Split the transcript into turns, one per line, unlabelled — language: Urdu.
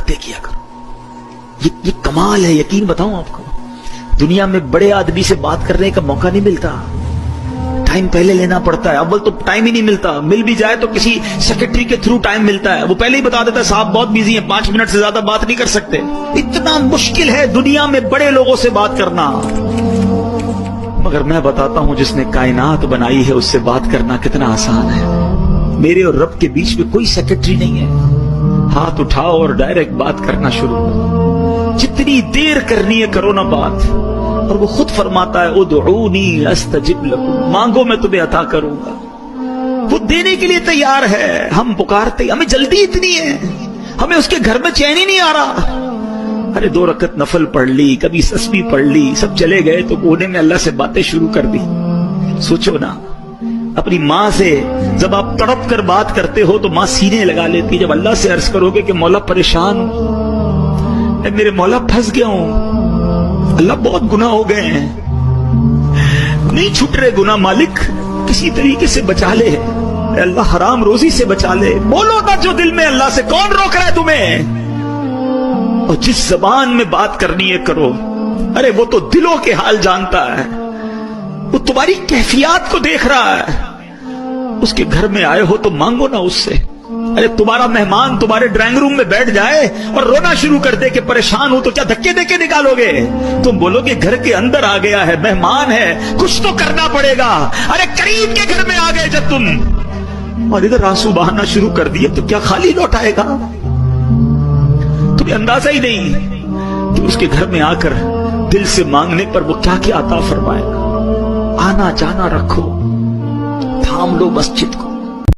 باتیں کیا کرو. یہ کمال ہے. یقین بتاؤں آپ کو, دنیا میں بڑے آدمی سے بات کرنے کا موقع نہیں ملتا. ٹائم پہلے لینا پڑتا ہے. اول تو ٹائم ہی نہیں ملتا, مل بھی جائے تو کسی سیکرٹری کے تھرو ٹائم ملتا ہے. وہ پہلے ہی بتا دیتا ہے صاحب بہت بیزی ہیں, 5 منٹ سے زیادہ بات نہیں کر سکتے. اتنا مشکل ہے دنیا میں بڑے لوگوں سے بات کرنا. مگر میں بتاتا ہوں جس نے کائنات بنائی ہے اس سے بات کرنا کتنا آسان ہے. میرے اور رب کے بیچ میں کوئی سیکرٹری نہیں ہے. ہاتھ اٹھاؤ اور ڈائریکٹ بات کرنا شروع کرو. جتنی دیر کرنی ہے کرو نا بات. اور وہ خود فرماتا ہے ادعونی استجب لکم, مانگو میں تمہیں عطا کروں گا. وہ دینے کے لیے تیار ہے. ہم پکارتے, ہمیں جلدی اتنی ہے, ہمیں اس کے گھر میں چین ہی نہیں آ رہا. ارے 2 رکعت نفل پڑھ لی, کبھی تسبیح پڑھ لی, سب چلے گئے تو کونے میں اللہ سے باتیں شروع کر دی. سوچو نا, اپنی ماں سے جب آپ تڑپ کر بات کرتے ہو تو ماں سینے لگا لیتی. جب اللہ سے عرض کرو گے کہ مولا پریشان ہوں, اے میرے مولا پھنس گیا ہوں, اللہ بہت گناہ ہو گئے ہیں, نہیں چھوٹ رہے گناہ, مالک کسی طریقے سے بچا لے, اے اللہ حرام روزی سے بچا لے. بولو نا جو دل میں اللہ سے, کون روک رہا ہے تمہیں؟ اور جس زبان میں بات کرنی ہے کرو. ارے وہ تو دلوں کے حال جانتا ہے, وہ تمہاری کیفیات کو دیکھ رہا ہے. اس کے گھر میں آئے ہو تو مانگو نا اس سے. ارے تمہارا مہمان تمہارے ڈرائنگ روم میں بیٹھ جائے اور رونا شروع کر دے کہ پریشان ہوں, تو کیا دھکے دے کے نکالو گے؟ تم بولو کہ گھر کے اندر آ گیا ہے, مہمان ہے, کچھ تو کرنا پڑے گا. ارے قریب کے گھر میں آ گئے جب تم اور ادھر آنسو بہانا شروع کر دیے تو کیا خالی لوٹ آئے گا؟ تمہیں اندازہ ہی نہیں کہ اس کے گھر میں آ کر دل سے مانگنے پر وہ کیا کیا عطا فرمائے گا. آنا جانا رکھو, تھام لو مسجد کو,